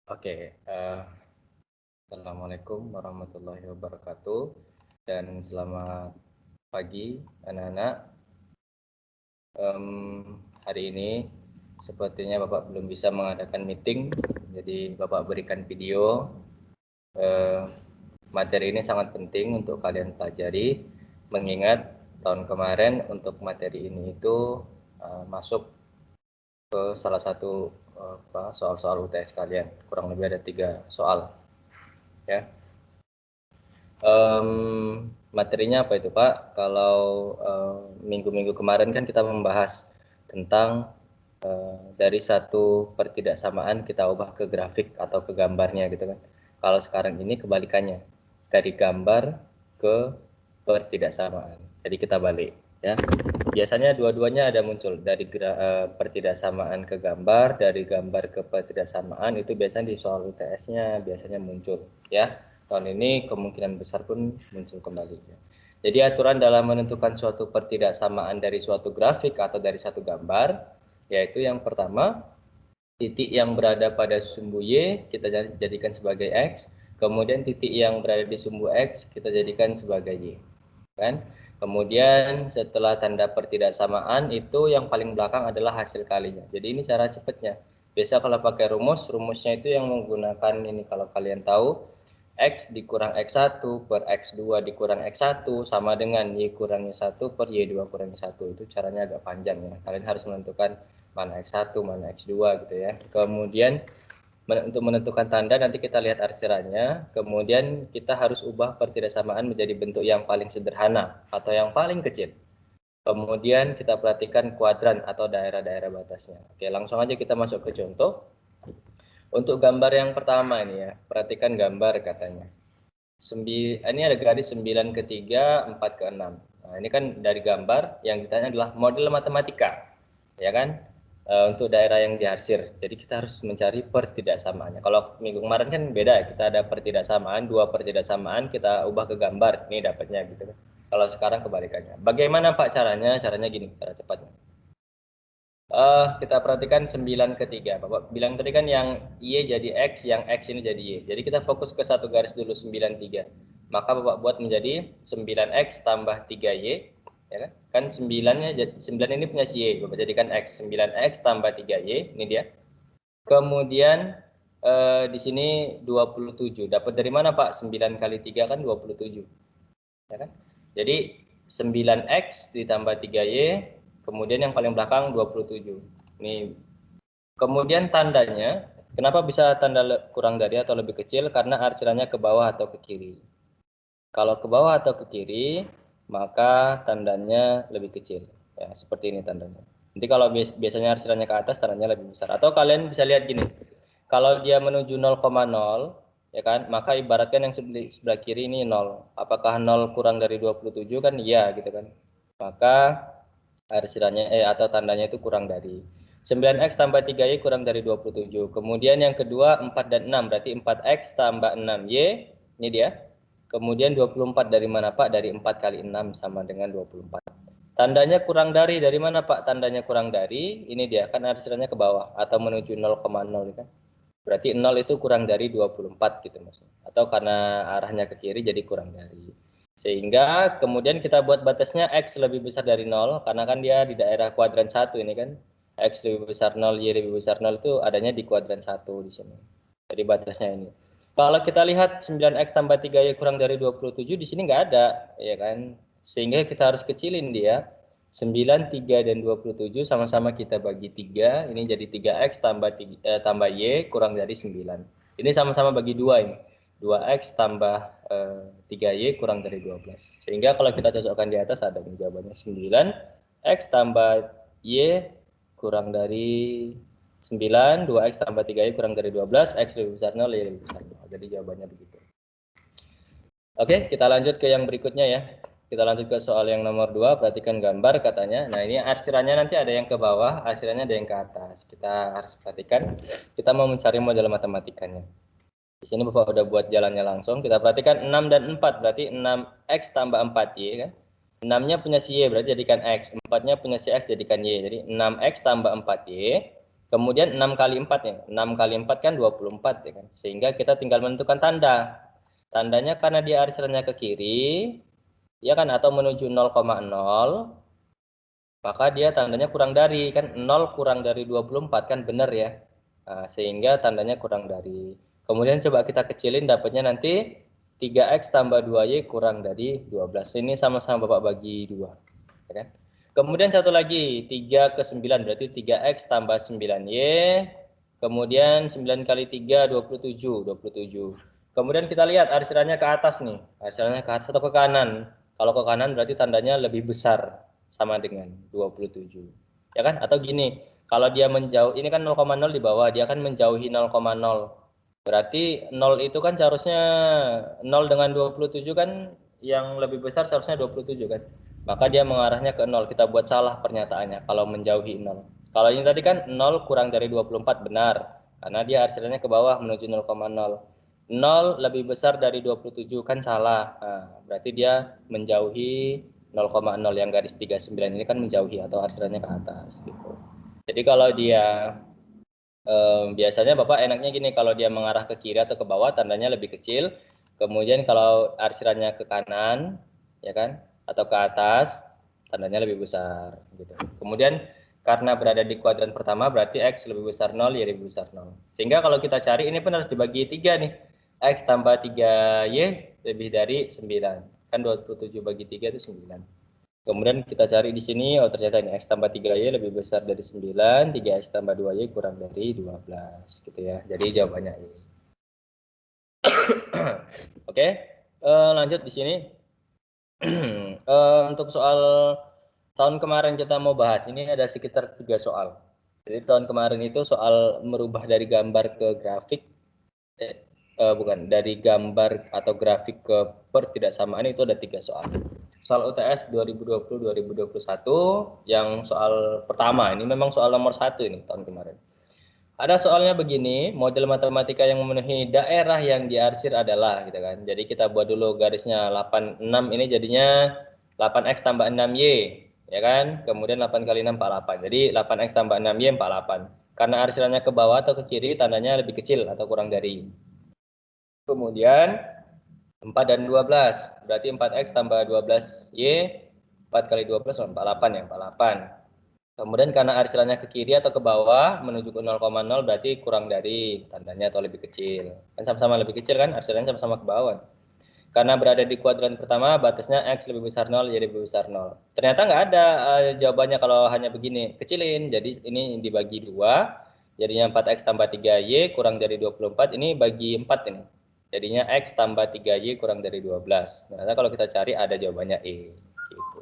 Oke, Assalamualaikum warahmatullahi wabarakatuh dan selamat pagi anak-anak. Hari ini sepertinya Bapak belum bisa mengadakan meeting, jadi Bapak berikan video. Materi ini sangat penting untuk kalian pelajari, mengingat tahun kemarin untuk materi ini itu masuk ke salah satu soal-soal UTS kalian, kurang lebih ada 3 soal ya. Materinya apa itu Pak? Kalau minggu-minggu kemarin kan kita membahas tentang dari satu pertidaksamaan kita ubah ke grafik atau ke gambarnya gitu kan. Kalau sekarang ini kebalikannya, dari gambar ke pertidaksamaan. Jadi kita balik ya. Biasanya dua-duanya ada muncul, dari pertidaksamaan ke gambar, dari gambar ke pertidaksamaan, itu biasanya di soal UTS-nya biasanya muncul ya. Tahun ini kemungkinan besar pun muncul kembali ya. Jadi aturan dalam menentukan suatu pertidaksamaan dari suatu grafik atau dari satu gambar, yaitu yang pertama, titik yang berada pada sumbu Y kita jadikan sebagai X, kemudian titik yang berada di sumbu X kita jadikan sebagai Y kan. Kemudian setelah tanda pertidaksamaan itu yang paling belakang adalah hasil kalinya. Jadi ini cara cepatnya. Biasa kalau pakai rumusnya itu yang menggunakan ini, kalau kalian tahu, X dikurang X1 per X2 dikurang X1 sama dengan Y kurangnya 1 per Y2 kurangnya 1. Itu caranya agak panjang ya. Kalian harus menentukan mana X1, mana X2 gitu ya. Kemudian untuk menentukan tanda nanti kita lihat arsirannya, kemudian kita harus ubah pertidaksamaan menjadi bentuk yang paling sederhana atau yang paling kecil. Kemudian kita perhatikan kuadran atau daerah-daerah batasnya. Oke, langsung aja kita masuk ke contoh. Untuk gambar yang pertama ini ya, perhatikan gambar katanya. Ini ada garis 9 ke 3, 4 ke 6. Nah, ini kan dari gambar yang ditanya adalah model matematika. Ya kan? Untuk daerah yang diarsir. Jadi kita harus mencari pertidaksamaannya. Kalau minggu kemarin kan beda, kita ada pertidaksamaan, 2 pertidaksamaan, kita ubah ke gambar. Ini dapatnya gitu kan. Kalau sekarang kebalikannya. Bagaimana Pak caranya? Caranya gini, cara cepatnya. Kita perhatikan 9 ke 3. Bapak bilang tadi kan yang Y jadi X, yang X ini jadi Y. Jadi kita fokus ke satu garis dulu, 9, 3. Maka Bapak buat menjadi 9X tambah 3Y. Ya kan? Kan 9 ini punya si Y. Bapak jadikan X. 9X tambah 3Y. Ini dia. Kemudian di sini 27. Dapat dari mana Pak? 9 kali 3 kan 27. Ya kan? Jadi 9X ditambah 3Y. Kemudian yang paling belakang 27. Ini. Kemudian tandanya, kenapa bisa tanda kurang dari atau lebih kecil? Karena arsirannya ke bawah atau ke kiri. Kalau ke bawah atau ke kiri, maka tandanya lebih kecil. Ya, seperti ini tandanya. Nanti kalau biasanya arsirannya ke atas, tandanya lebih besar. Atau kalian bisa lihat gini. Kalau dia menuju 0,0, ya kan, maka ibaratkan yang sebelah kiri ini 0. Apakah 0 kurang dari 27 kan? Iya gitu kan. Maka arsirannya atau tandanya itu kurang dari 9X tambah 3Y kurang dari 27. Kemudian yang kedua 4 dan 6, berarti 4X tambah 6Y, ini dia. Kemudian 24 dari mana Pak? Dari 4 kali 6 sama dengan 24. Tandanya kurang dari mana Pak? Tandanya kurang dari, ini dia, kan arsirannya ke bawah atau menuju 0,0 kan. Berarti 0 itu kurang dari 24 gitu maksudnya. Atau karena arahnya ke kiri jadi kurang dari. Sehingga kemudian kita buat batasnya X lebih besar dari 0, karena kan dia di daerah kuadran 1 ini kan. X lebih besar 0, Y lebih besar 0 itu adanya di kuadran 1 di sini. Jadi batasnya ini. Kalau kita lihat 9X tambah 3Y kurang dari 27, di sini nggak ada, ya kan. Sehingga kita harus kecilin dia. 9, 3, dan 27 sama-sama kita bagi 3. Ini jadi 3X tambah Y kurang dari 9. Ini sama-sama bagi 2 ini. 2X tambah 3Y kurang dari 12. Sehingga kalau kita cocokkan di atas ada jawabannya 9X tambah Y kurang dari 9, 2X tambah 3Y kurang dari 12, X lebih besar 0, Y lebih besar 0. Jadi jawabannya begitu. Oke, kita lanjut ke yang berikutnya ya. Kita lanjut ke soal yang nomor 2, perhatikan gambar katanya. Nah ini arsirannya nanti ada yang ke bawah, arsirannya ada yang ke atas. Kita harus perhatikan, kita mau mencari model matematikanya. Di sini Bapak udah buat jalannya langsung. Kita perhatikan 6 dan 4, berarti 6X tambah 4Y kan. 6-nya punya si Y, berarti jadikan X. 4-nya punya si X, jadikan Y. Jadi 6X tambah 4Y. Kemudian 6 kali 4 ya. 6 kali 4 kan 24 ya kan. Sehingga kita tinggal menentukan tanda. Tandanya karena dia arsirannya ke kiri, ya kan, atau menuju 0,0, maka dia tandanya kurang dari, kan 0 kurang dari 24 kan benar ya. Nah, sehingga tandanya kurang dari. Kemudian coba kita kecilin, dapatnya nanti 3x tambah 2y kurang dari 12. Ini sama-sama Bapak bagi 2. Ya kan? Kemudian satu lagi, 3 ke 9 berarti 3x tambah 9y. Kemudian 9 kali 3, 27. Kemudian kita lihat arsirannya ke atas nih. Arsirannya ke atas atau ke kanan. Kalau ke kanan berarti tandanya lebih besar, sama dengan 27. Ya kan? Atau gini, kalau dia menjauh, ini kan 0,0 di bawah, dia kan menjauhi 0,0. Berarti 0 itu kan seharusnya 0 dengan 27 kan yang lebih besar seharusnya 27 kan. Maka dia mengarahnya ke 0. Kita buat salah pernyataannya kalau menjauhi 0. Kalau ini tadi kan 0 kurang dari 24 benar. Karena dia arsirannya ke bawah menuju 0,0. 0 lebih besar dari 27 kan salah. Nah, berarti dia menjauhi 0,0 yang garis 39 ini kan menjauhi atau arsirannya ke atas gitu. Jadi kalau dia biasanya Bapak enaknya gini, kalau dia mengarah ke kiri atau ke bawah tandanya lebih kecil. Kemudian kalau arsirannya ke kanan, ya kan, atau ke atas, tandanya lebih besar gitu. Kemudian karena berada di kuadran pertama berarti x lebih besar 0, y lebih besar 0. Sehingga kalau kita cari ini pun harus dibagi 3 nih. X tambah 3y lebih dari 9. Kan 27 bagi 3 itu 9. Kemudian kita cari di sini, oh ternyata ini X tambah 3Y lebih besar dari 9, 3X tambah 2Y kurang dari 12, gitu ya. Jadi jawabannya ini. Oke, lanjut di sini. Untuk soal tahun kemarin kita mau bahas, ini ada sekitar 3 soal. Jadi tahun kemarin itu soal merubah dari gambar ke grafik, bukan, dari gambar atau grafik ke pertidaksamaan itu ada 3 soal. Soal UTS 2020-2021 yang soal pertama, ini memang soal nomor 1 ini tahun kemarin. Ada soalnya begini, model matematika yang memenuhi daerah yang diarsir adalah gitu kan. Jadi kita buat dulu garisnya 86, ini jadinya 8x tambah 6y, ya kan? Kemudian 8 kali 6 48. Jadi 8x tambah 6y 48. Karena arsirannya ke bawah atau ke kiri, tandanya lebih kecil atau kurang dari. Kemudian 4 dan 12, berarti 4x tambah 12y, 4 kali 12 48 ya, 48. Kemudian karena arsirannya ke kiri atau ke bawah menuju ke 0,0 berarti kurang dari, tandanya atau lebih kecil. Kan sama-sama lebih kecil kan, arsirannya sama-sama ke bawah. Karena berada di kuadran pertama batasnya x lebih besar 0, y lebih besar 0. Ternyata nggak ada jawabannya kalau hanya begini, kecilin. Jadi ini dibagi 2, jadinya 4x tambah 3y kurang dari 24, ini bagi 4 ini. Jadinya x tambah 3y kurang dari 12. Ternyata kalau kita cari ada jawabannya E. Gitu.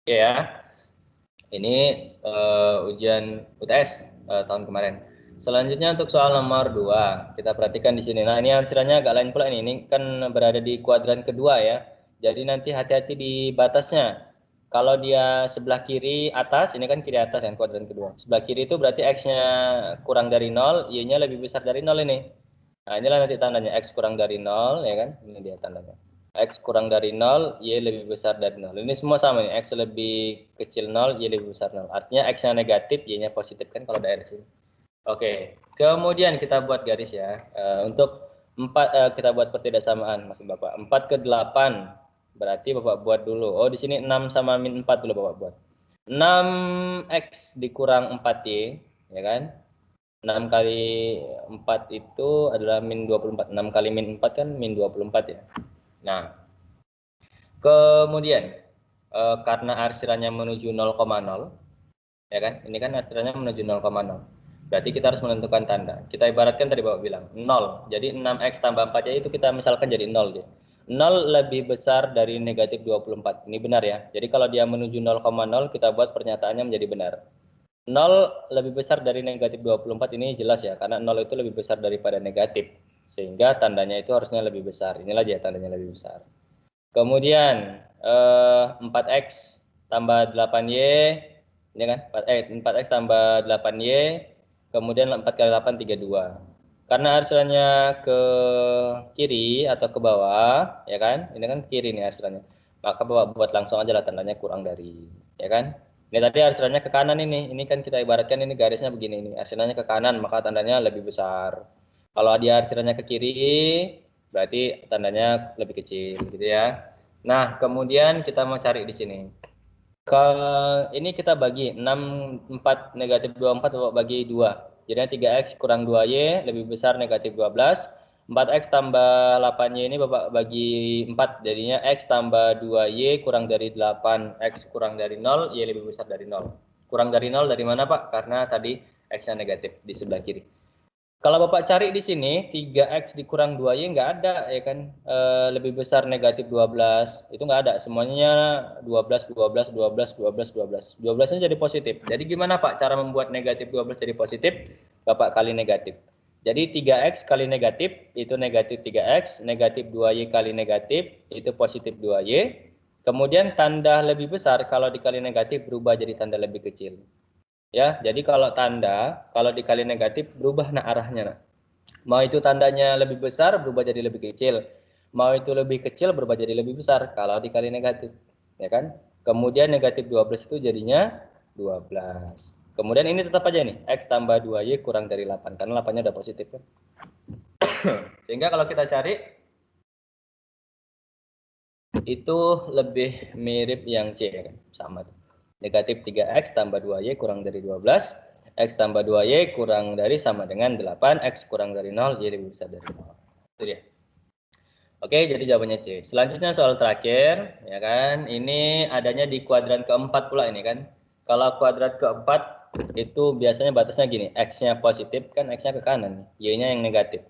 Oke ya. Ini ujian UTS tahun kemarin. Selanjutnya untuk soal nomor 2, kita perhatikan di sini. Nah, ini arsirannya agak lain pula ini. Ini kan berada di kuadran kedua ya. Jadi nanti hati-hati di batasnya. Kalau dia sebelah kiri atas, ini kan kiri atas yang kuadran kedua. Sebelah kiri itu berarti x-nya kurang dari 0, y-nya lebih besar dari 0 ini. Nah, inilah nanti tandanya x kurang dari 0 ya kan. Ini dia tandanya. X kurang dari 0, Y lebih besar dari 0. Ini semua sama nih, X lebih kecil 0, Y lebih besar 0. Artinya X-nya negatif, Y-nya positif kan kalau dari sini. Oke, kemudian kita buat garis ya. Untuk 4, kita buat pertidaksamaan, maksud Bapak. 4 ke 8, berarti Bapak buat dulu. Oh, di sini 6 sama min 4 dulu Bapak buat. 6X dikurang 4Y, ya kan? 6 kali 4 itu adalah min 24. 6 kali min 4 kan min 24 ya. Nah, kemudian karena arsirannya menuju 0,0, ya kan? Ini kan arsirannya menuju 0,0. Berarti kita harus menentukan tanda. Kita ibaratkan tadi Bapak bilang 0. Jadi 6x tambah 4 ya itu kita misalkan jadi 0 ya. 0 lebih besar dari negatif 24. Ini benar ya. Jadi kalau dia menuju 0,0 kita buat pernyataannya menjadi benar. 0 lebih besar dari negatif 24 ini jelas ya. Karena 0 itu lebih besar daripada negatif. Sehingga tandanya itu harusnya lebih besar. Inilah dia tandanya lebih besar. Kemudian 4x tambah 8y, ini kan 4x tambah 8y, kemudian 4 kali 8 32. Karena arsirannya ke kiri atau ke bawah, ya kan? Ini kan ke kiri nih arsirannya. Maka buat langsung aja lah tandanya kurang dari, ya kan? Ini tadi arsirannya ke kanan ini. Ini kan kita ibaratkan ini garisnya begini ini. Arsirannya ke kanan, maka tandanya lebih besar. Kalau dia arsirannya ke kiri, berarti tandanya lebih kecil, gitu ya. Nah, kemudian kita mau cari di sini. Ini kita bagi 6, 4, negatif 24, Bapak bagi 2. Jadinya 3x kurang 2y lebih besar negatif 12. 4x tambah 8y ini Bapak bagi 4. Jadinya x tambah 2y kurang dari 8. X kurang dari 0, y lebih besar dari 0. Kurang dari 0 dari mana Pak? Karena tadi x-nya negatif di sebelah kiri. Kalau Bapak cari di sini 3x dikurang 2y nggak ada ya kan, lebih besar negatif 12 itu nggak ada, semuanya 12 12 12 12 12 12-nya jadi positif. Jadi gimana Pak cara membuat negatif 12 jadi positif? Bapak kali negatif. Jadi 3x kali negatif itu negatif 3x, negatif 2y kali negatif itu positif 2y. Kemudian tanda lebih besar kalau dikali negatif berubah jadi tanda lebih kecil. Ya, jadi kalau tanda, kalau dikali negatif berubah arahnya. Mau itu tandanya lebih besar berubah jadi lebih kecil. Mau itu lebih kecil berubah jadi lebih besar kalau dikali negatif. Ya kan? Kemudian negatif 12 itu jadinya 12. Kemudian ini tetap aja nih, x tambah 2y kurang dari 8. Karena 8-nya udah positif kan. Sehingga kalau kita cari, itu lebih mirip yang C ya kan? Sama tuh. Negatif 3x tambah 2y kurang dari 12, x tambah 2y kurang dari sama dengan 8, x kurang dari 0, y lebih besar dari 0. Itu dia. Oke, jadi jawabannya C. Selanjutnya soal terakhir, ya kan? Ini adanya di kuadran keempat pula ini kan. Kalau kuadrat keempat itu biasanya batasnya gini, x-nya positif kan x-nya ke kanan, y-nya yang negatif.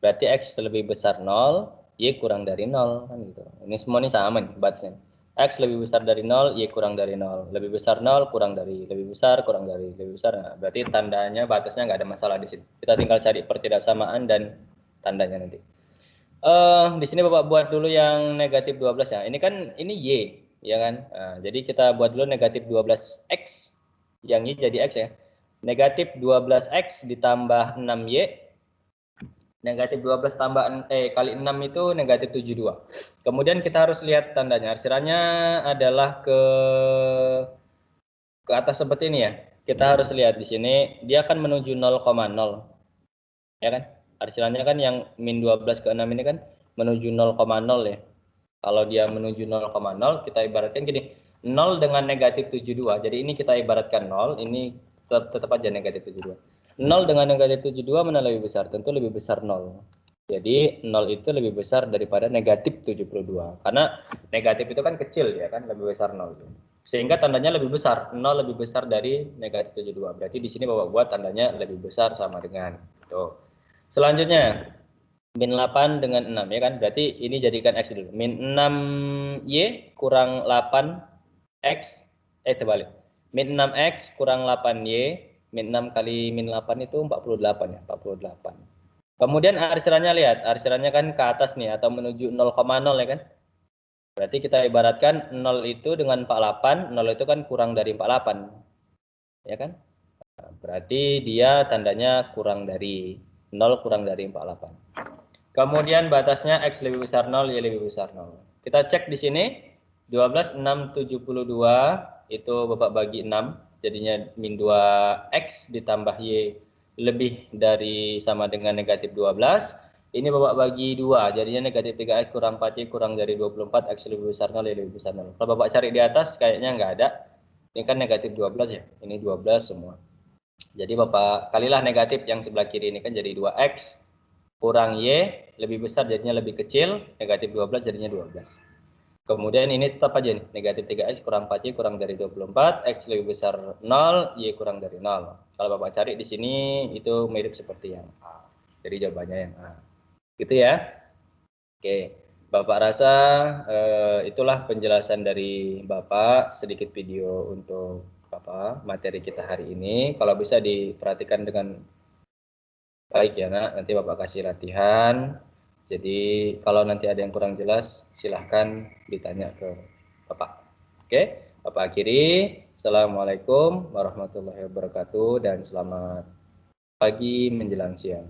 Berarti x lebih besar 0, y kurang dari 0 kan gitu. Ini semua ini sama nih batasnya. X lebih besar dari 0, Y kurang dari 0. Lebih besar 0, kurang dari. Lebih besar, kurang dari. Lebih besar. Nah, berarti tandanya, batasnya nggak ada masalah di sini. Kita tinggal cari pertidaksamaan dan tandanya nanti. Di sini Bapak buat dulu yang negatif 12 ya. Ini kan, ini Y, ya kan? Nah, jadi kita buat dulu negatif 12X. Yang Y jadi X ya. Negatif 12X ditambah 6Y. Negatif 12 tambah kali 6 itu negatif 72. Kemudian kita harus lihat tandanya. Arsirannya adalah ke atas seperti ini ya. Kita harus lihat di sini dia akan menuju 0,0. Ya kan? Arsirannya kan yang min 12 ke 6 ini kan menuju 0,0 ya. Kalau dia menuju 0,0 kita ibaratkan gini. 0 dengan negatif 72. Jadi ini kita ibaratkan 0, ini tetap aja negatif 72. 0 dengan negatif 72 mana lebih besar? Tentu lebih besar 0. Jadi 0 itu lebih besar daripada negatif 72. Karena negatif itu kan kecil ya kan, lebih besar 0. Sehingga tandanya lebih besar. 0 lebih besar dari negatif 72. Berarti di sini Bapak buat tandanya lebih besar sama dengan itu. Selanjutnya min 8 dengan 6 ya kan. Berarti ini jadikan X dulu. Min 6Y kurang 8X. Terbalik. Min 6X kurang 8Y. Min 6 kali min 8 itu 48 ya. 48. Kemudian arsirannya lihat. Arsirannya kan ke atas nih. Atau menuju 0,0 ya kan. Berarti kita ibaratkan 0 itu dengan 48. 0 itu kan kurang dari 48. Ya kan. Berarti dia tandanya kurang dari 0 kurang dari 48. Kemudian batasnya X lebih besar 0, Y lebih besar 0. Kita cek di sini, 12, 6, 72, itu Bapak bagi 6, jadinya min 2X ditambah Y lebih dari sama dengan negatif 12. Ini Bapak bagi 2, jadinya negatif 3X kurang 4Y kurang dari 24, X lebih besar 0, Y lebih besar 0. Kalau Bapak cari di atas, kayaknya nggak ada. Ini kan negatif 12 ya, ini 12 semua. Jadi Bapak kalilah negatif yang sebelah kiri ini kan jadi 2X kurang Y lebih besar jadinya lebih kecil, negatif 12 jadinya 12. Kemudian ini tetap aja nih, negatif 3X kurang 4Y kurang dari 24, X lebih besar 0, Y kurang dari 0. Kalau Bapak cari di sini itu mirip seperti yang A. Jadi jawabannya yang A. Gitu ya. Oke, Bapak rasa itulah penjelasan dari Bapak, sedikit video untuk materi kita hari ini. Kalau bisa diperhatikan dengan baik ya nak, nanti Bapak kasih latihan. Jadi kalau nanti ada yang kurang jelas, silahkan ditanya ke Bapak. Oke, Bapak akhiri. Assalamualaikum warahmatullahi wabarakatuh dan selamat pagi menjelang siang.